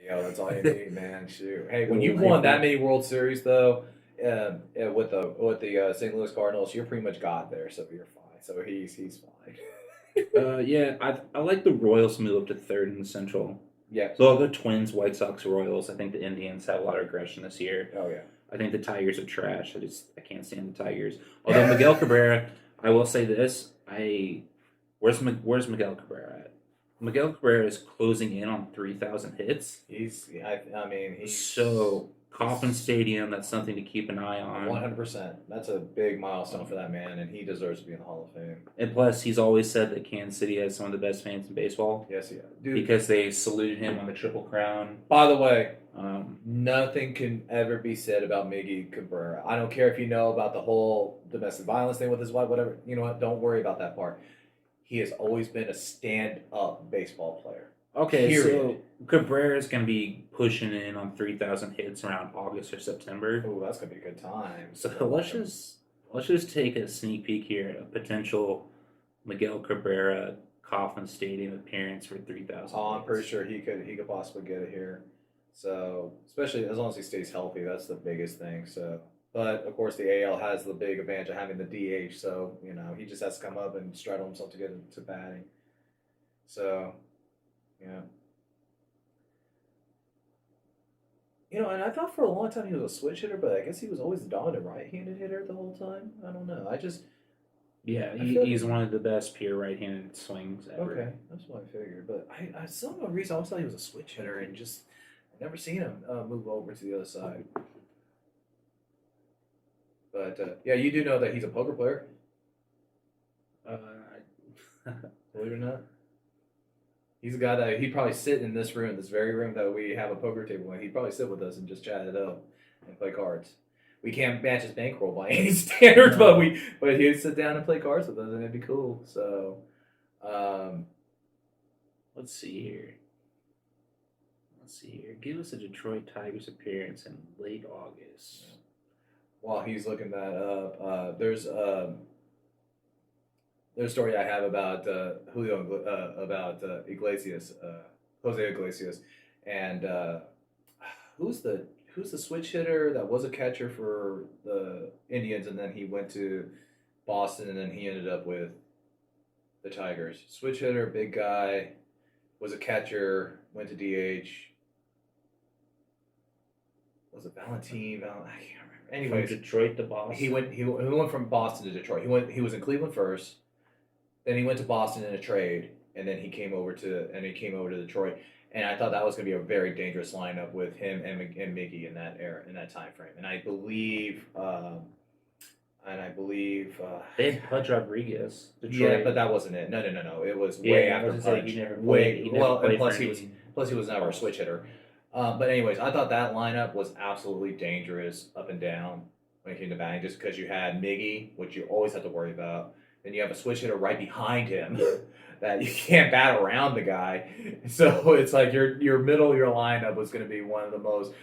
Yeah, that's all you need, man. Shoot. Hey, when you've won that many World Series, though, with the St. Louis Cardinals, you're pretty much God there, so you're fine. So he's fine. Yeah, I like the Royals move up to third in the Central. Yeah. So I'll go Twins, White Sox, Royals. I think the Indians have a lot of aggression this year. Oh yeah. I think the Tigers are trash. I can't stand the Tigers. Although Miguel Cabrera, I will say this: where's Miguel Cabrera at? Miguel Cabrera is closing in on 3,000 hits. I mean, he's So Kauffman Stadium, that's something to keep an eye on. 100%. That's a big milestone for that man, and he deserves to be in the Hall of Fame. And plus, he's always said that Kansas City has some of the best fans in baseball. Yes, yeah, dude. Because they saluted him on the Triple Crown. By the way, nothing can ever be said about Miggy Cabrera. I don't care if you know about the whole domestic violence thing with his wife, whatever. You know what? Don't worry about that part. He has always been a stand-up baseball player. Okay, period. So Cabrera is going to be pushing in on 3,000 hits around August or September. Oh, that's going to be a good time. So let's just take a sneak peek here at a potential Miguel Cabrera Kauffman Stadium appearance for 3,000. Oh, I'm pretty sure he could possibly get it here. So, especially as long as he stays healthy, that's the biggest thing. So, but of course, the AL has the big advantage of having the DH. So, he just has to come up and straddle himself to get into batting. So, yeah. And I thought for a long time he was a switch hitter, but I guess he was always the dominant right-handed hitter the whole time. I don't know. Yeah, he's one of the best pure right-handed swings ever. Okay, that's what I figured. But I some reason I always thought he was a switch hitter, and just I never seen him move over to the other side. But yeah, you do know that he's a poker player. Believe it or not. He's a guy that he'd probably sit in this very room that we have a poker table in. He'd probably sit with us and just chat it up and play cards. We can't match his bankroll by any standards, but he'd sit down and play cards with us, and it'd be cool. So, let's see here. Give us a Detroit Tigers appearance in late August. While he's looking that up, there's a story I have about Iglesias, Jose Iglesias, and who's the switch hitter that was a catcher for the Indians, and then he went to Boston, and then he ended up with the Tigers. Switch hitter, big guy, was a catcher, went to DH. Was it Valentin? I can't remember. Anyways, from Detroit to Boston. He went from Boston to Detroit. He was in Cleveland first. Then he went to Boston in a trade, and then he came over to Detroit. And I thought that was going to be a very dangerous lineup with him and Miggy in that time frame. And I believe, they had Pudge Rodriguez. Detroit. Yeah, but that wasn't it. No. It was way after Pudge. He never played. Plus he was never a switch hitter. But anyways, I thought that lineup was absolutely dangerous up and down when it came to batting, just because you had Miggy, which you always have to worry about. Then you have a switch hitter right behind him that you can't bat around the guy. So it's like your middle of your lineup was going to be one of the most,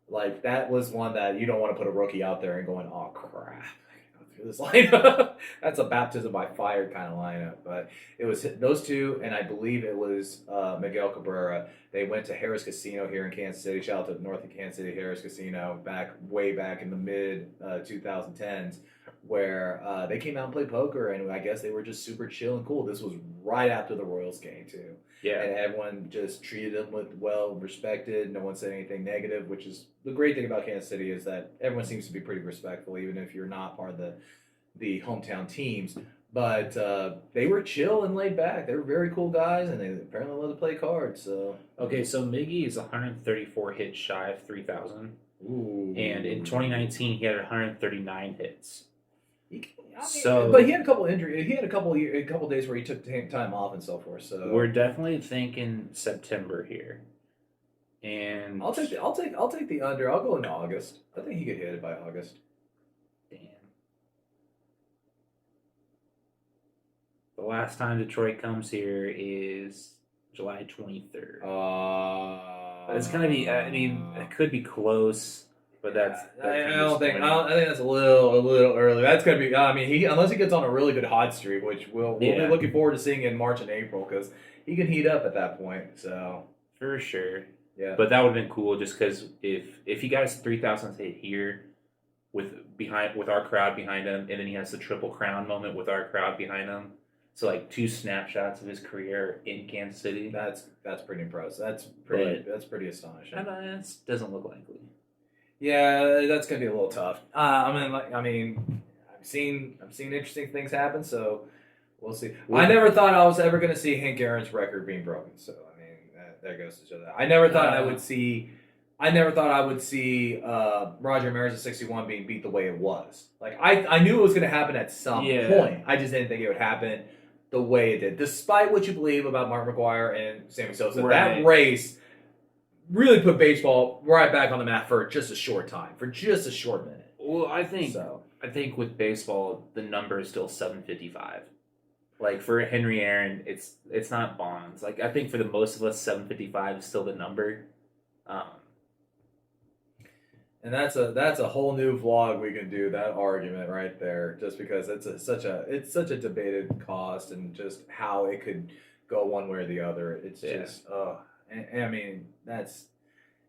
like, that was one that you don't want to put a rookie out there and going, oh crap, I gotta go through this lineup. That's a baptism by fire kind of lineup. But it was those two, and I believe it was Miguel Cabrera. They went to Harris Casino here in Kansas City. Shout out to north of Kansas City, Harris Casino, way back in the mid 2010s. Where they came out and played poker, and I guess they were just super chill and cool. This was right after the Royals game, too. Yeah. And everyone just treated them with respected. No one said anything negative, which is the great thing about Kansas City is that everyone seems to be pretty respectful, even if you're not part of the hometown teams. But they were chill and laid back. They were very cool guys, and they apparently love to play cards. So okay, so Miggy is 134 hits shy of 3,000. Ooh. And in 2019, he had 139 hits. But he had a couple injuries. He had a couple days where he took time off and so forth. So we're definitely thinking September here. And I'll take the under. I'll go into August. I think he could hit it by August. Damn. The last time Detroit comes here is July 23rd. It's gonna be. I mean, it could be close. But I think that's a little early. That's gonna be. I mean, unless he gets on a really good hot streak, which we'll be looking forward to seeing in March and April, because he can heat up at that point. So for sure. Yeah. But that would have been cool just because if he got his 3,000th hit here with our crowd behind him, and then he has the Triple Crown moment with our crowd behind him. So like 2 snapshots of his career in Kansas City. That's pretty impressive. That's pretty astonishing. That doesn't look likely. Yeah, that's gonna be a little tough. I've seen interesting things happen, so we'll see. I never thought I was ever gonna see Hank Aaron's record being broken. So I mean, there goes to show that. I never thought I would see Roger Maris at 61 being beat the way it was. Like I knew it was gonna happen at some point. I just didn't think it would happen the way it did. Despite what you believe about Mark McGwire and Sammy Sosa, that race really put baseball right back on the map for just a short time, for just a short minute. Well, I think with baseball, the number is still 755. Like for Henry Aaron, it's not Bonds. Like I think for the most of us, 755 is still the number. And that's a whole new vlog we can do, that argument right there, just because it's such a debated cost and just how it could go one way or the other. It's just and I mean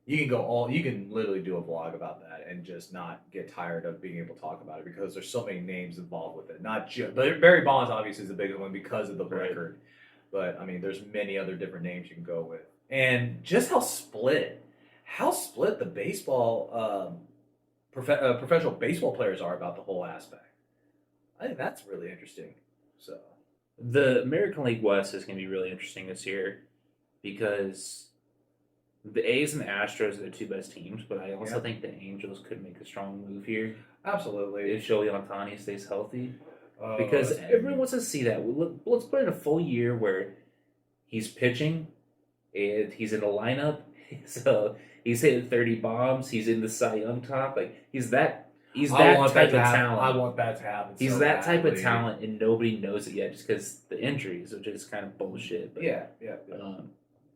you can literally do a vlog about that and just not get tired of being able to talk about it because there's so many names involved with it. Not just Barry Bonds obviously is the biggest one because of the record, but I mean there's many other different names you can go with, and just how split the baseball professional baseball players are about the whole aspect. I think that's really interesting. So the American League West is going to be really interesting this year because the A's and the Astros are the 2 best teams, but I also think the Angels could make a strong move here. Absolutely. If Shohei Ohtani stays healthy. Because everyone wants to see that. Let's put in a full year where he's pitching and he's in the lineup. So he's hitting 30 bombs. He's in the Cy Young talk. Like he's that type of talent. I want that to happen. He's that type of talent, and nobody knows it yet just because the injuries, which is kind of bullshit. But,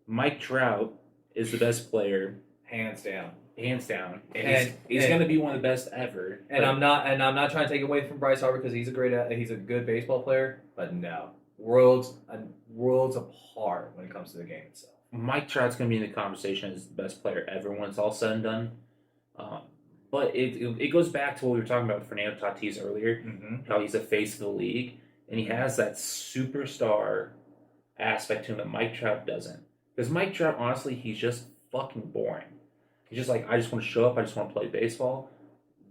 Mike Trout is the best player, hands down. And he's going to be one of the best ever. And I'm not trying to take away from Bryce Harper because he's a good baseball player. But no, worlds apart when it comes to the game itself. Mike Trout's going to be in the conversation as the best player ever when it's all said and done. But it goes back to what we were talking about with Fernando Tatis earlier, how he's a face of the league, and he has that superstar aspect to him that Mike Trout doesn't. Because Mike Trout, honestly, he's just fucking boring. He's just like, I just want to show up, I just want to play baseball.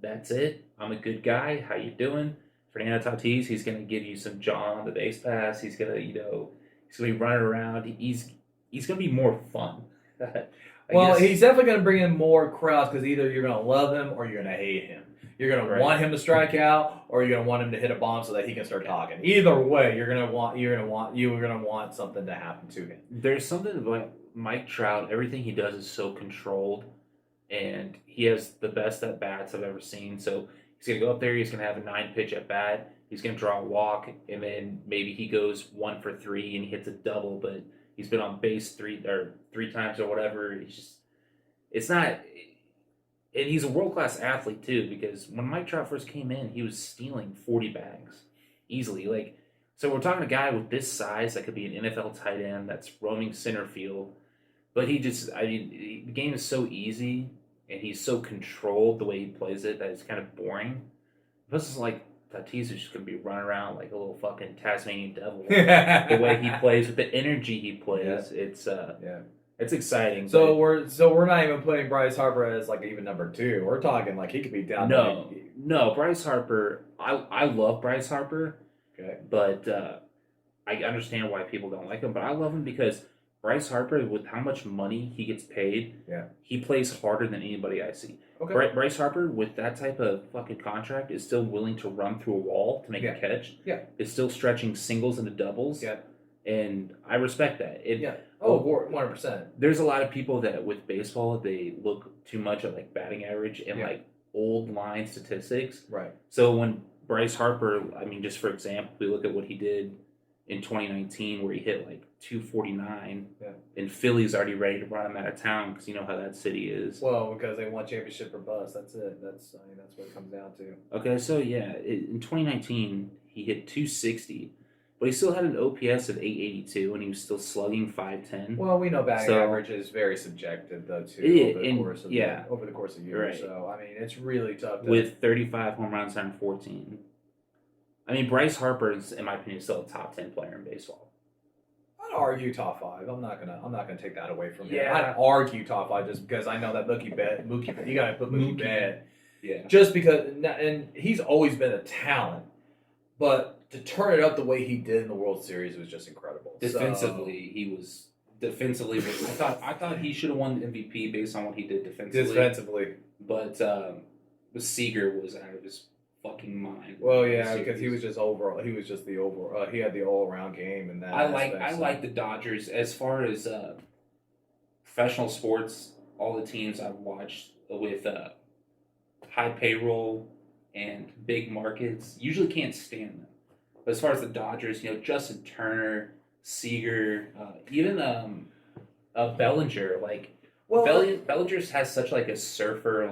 That's it. I'm a good guy. How you doing? Fernando Tatis, he's going to give you some jaw on the base pass. He's going to, he's going to be running around. He's going to be more fun. He's definitely going to bring in more crowds because either you're going to love him or you're going to hate him. You're going to want him to strike out or you're going to want him to hit a bomb so that he can start talking. Either way, you're going to want something to happen to him. There's something about Mike Trout. Everything he does is so controlled, and he has the best at bats I've ever seen. So he's going to go up there. He's going to have a 9-pitch at bat. He's going to draw a walk, and then maybe he goes 1 for 3 and he hits a double, but he's been on base three times or whatever. It's not, and he's a world-class athlete too, because when Mike Trout first came in, he was stealing 40 bags easily. So we're talking a guy with this size that could be an NFL tight end that's roaming center field, but the game is so easy and he's so controlled the way he plays it that it's kind of boring. This is like Tatis is just going to be running around like a little fucking Tasmanian devil. The way he plays, with the energy he plays, it's exciting. So we're not even putting Bryce Harper as like even number 2. We're talking like he could be down. No, Bryce Harper. I love Bryce Harper. Okay, but I understand why people don't like him. But I love him because Bryce Harper, with how much money he gets paid, he plays harder than anybody I see. Okay. Bryce Harper, with that type of fucking contract, is still willing to run through a wall to make a catch. Yeah. Is still stretching singles into doubles. Yeah. And I respect that. 100%. There's a lot of people that with baseball, they look too much at like batting average and like old line statistics. Right. So when Bryce Harper, I mean, just for example, we look at what he did in 2019 where he hit like 249 and Philly's already ready to run him out of town because you know how that city is. Well, because they want championship or bust. That's it. That's what it comes down to. Okay, so in 2019 he hit 260 but he still had an OPS of 882, and he was still slugging 510. Well, we know batting So- average is very subjective, though, too, Yeah, over the and- course of yeah. over the course of years. Right. So, I mean, it's really tough. With 35 home runs and 14. I mean, Bryce Harper is, in my opinion, still a top 10 player in baseball. I'd argue top 5. I'm not gonna take that away from him. Yeah. I'd argue top 5 just because I know that Mookie, you gotta put Mookie Bet. Yeah. Just because, and he's always been a talent, but to turn it up the way he did in the World Series was just incredible. Defensively, I thought he should have won the MVP based on what he did defensively. But Seager was out of his fucking mind. Well, yeah, because he was just overall. He was just the overall. He had the all-around game, and that. I like the Dodgers as far as professional sports. All the teams I've watched with high payroll and big markets usually can't stand them. But as far as the Dodgers, Justin Turner, Seager, even Bellinger, Bellinger has such like a surfer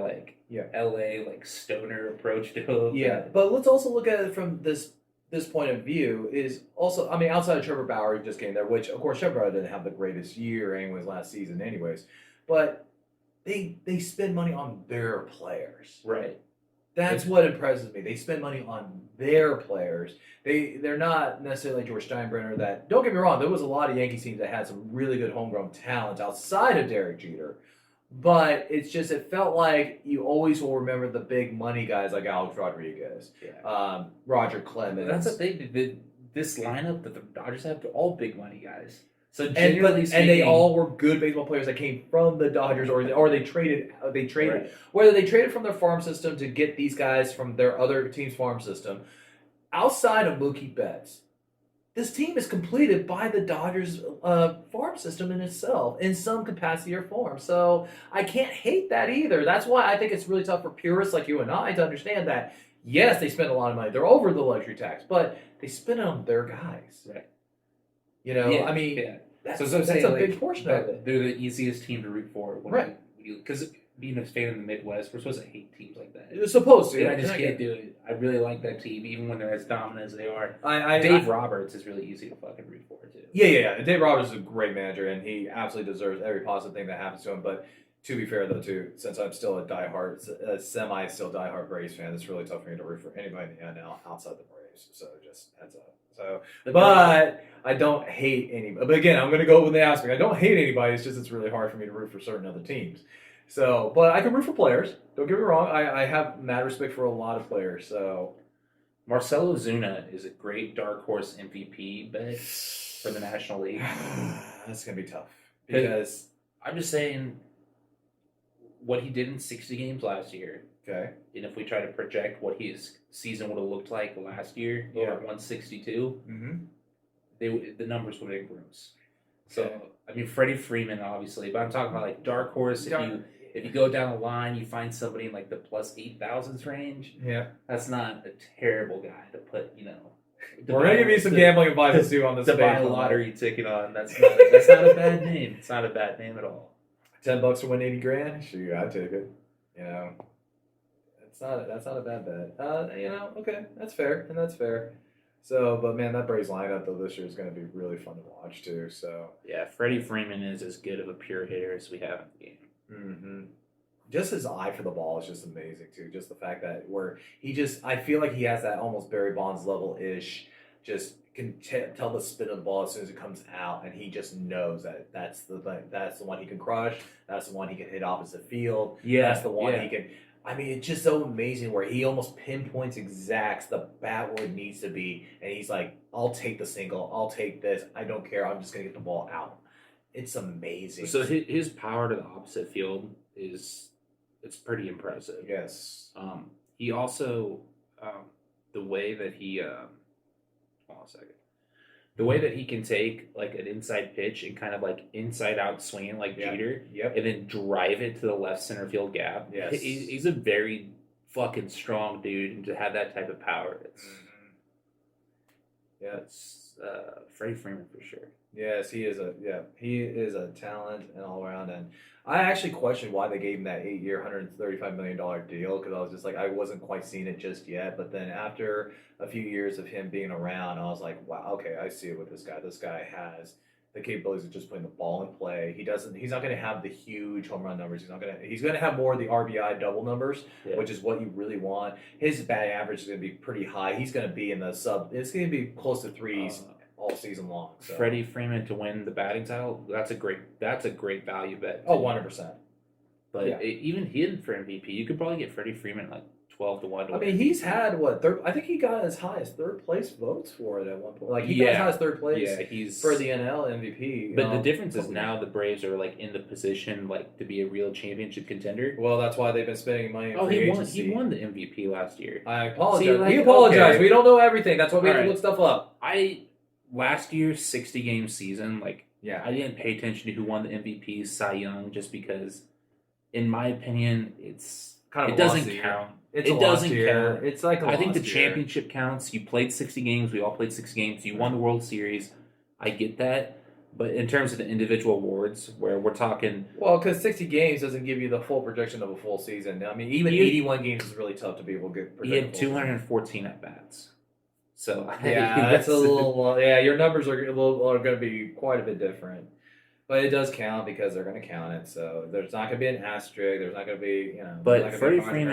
LA stoner approach to him. Yeah, but let's also look at it from this point of view. Is also, I mean, outside of Trevor Bauer, who just came there, which of course Trevor Bauer didn't have the greatest year anyways last season, anyways. But they spend money on their players. Right. That's what impresses me. They spend money on their players. They're not necessarily like George Steinbrenner. That, don't get me wrong, there was a lot of Yankee teams that had some really good homegrown talent outside of Derek Jeter. But it's just, it felt like you always will remember the big money guys like Alex Rodriguez, Roger Clemens. That's the thing. This lineup that the Dodgers have, they're all big money guys. So And speaking, they all were good baseball players that came from the Dodgers, or they traded. Right. Whether they traded from their farm system to get these guys from their other team's farm system. Outside of Mookie Betts, this team is completed by the Dodgers farm system in itself, in some capacity or form. So I can't hate that either. That's why I think it's really tough for purists like you and I to understand that. Yes, they spend a lot of money. They're over the luxury tax, but they spend it on their guys. Right. I mean, that's a big portion of it. They're the easiest team to root for. Right. Because being a fan of the Midwest, we're supposed to hate teams like that. You're supposed to. And I just can't do it. I really like that team, even when they're as dominant as they are. Dave Roberts is really easy to fucking root for, too. Yeah. Dave Roberts is a great manager, and he absolutely deserves every positive thing that happens to him. But to be fair, though, too, since I'm still a diehard Braves fan, it's really tough for me to root for anybody in the NL outside the Braves. So just heads up. But I don't hate anybody. But again, I'm going to go with the aspect. I don't hate anybody. It's just it's really hard for me to root for certain other teams. So, but I can root for players. Don't get me wrong. I have mad respect for a lot of players. So, Marcell Ozuna is a great dark horse MVP bet for the National League. That's going to be tough. Because I'm just saying what he did in 60 games last year. Okay. And if we try to project what his season would have looked like last year, over 162, the numbers would have been gross. So, I mean, Freddie Freeman, obviously, but I'm talking about dark horse. If you go down the line, you find somebody in the plus 8,000s range. Yeah. That's not a terrible guy to put, We're going to give you some gambling advice too on this. To buy a lottery ticket on. That's not a bad name. It's not a bad name at all. $10 to win $80,000? Sure, I'd take it. That's not a bad bet. Okay, that's fair. So, but man, that Braves lineup though this year is going to be really fun to watch too. So yeah, Freddie Freeman is as good of a pure hitter as we have in the game. Mm-hmm. Just his eye for the ball is just amazing too. Just the fact that I feel like he has that almost Barry Bonds level ish. Just can tell the spin of the ball as soon as it comes out, and he just knows that that's the one he can crush. That's the one he can hit opposite field. Yeah, that's the one he can. I mean, it's just so amazing where he almost pinpoints exacts the bat where it needs to be, and he's like, "I'll take the single. I'll take this. I don't care. I'm just gonna get the ball out." It's amazing. So his power to the opposite field it's pretty impressive. Yes. He also the way that he hold on a second. The way that he can take an inside pitch and kind of inside out swinging Jeter, and then drive it to the left center field gap. Yes. He's a very fucking strong dude, and to have that type of power, Yeah. It's Freddie Freeman for sure. Yes, he is a talent and all around. And I actually questioned why they gave him that 8-year, $135 million deal because I was just like I wasn't quite seeing it just yet. But then after a few years of him being around, I was like, wow, okay, I see it with this guy. This guy has the capabilities of just putting the ball in play. He's not going to have the huge home run numbers. He's going to have more of the RBI double numbers, Yeah. which is what you really want. His batting average is going to be pretty high. He's going to be in the sub. It's going to be close to threes all season long. So. Freddie Freeman to win the batting title, that's a great value bet. Oh, 100%. But Yeah. even hidden for MVP, you could probably get Freddie Freeman like 12-1. I mean, he's had third? I think he got as high as third place votes for it at one point. Like he got as high as third place. Yeah, he's for the NL MVP. But the difference is now the Braves are like in the position like to be a real championship contender. Well, that's why they've been spending money. Oh, he won the MVP last year. I apologize. See, like, we apologize. okay. We don't know everything. That's why we have to Alright. look stuff up. Last year's 60-game season, like Yeah. I didn't pay attention to who won the MVP, Cy Young, just because, in my opinion, it's Kind of it doesn't count. It doesn't count. It's like I think the lost year. championship counts. You played 60 games. We all played 60 games. You won the World Series. I get that. But in terms of the individual awards, where we're talking... Well, because 60 games doesn't give you the full projection of a full season. I mean, even 81 games is really tough to be able to get. He had 214 at-bats. So yeah, that's a little... Yeah, your numbers are going to be quite a bit different. But it does count because they're going to count it. So there's not going to be an asterisk. There's not going to be, But Freddie Freeman...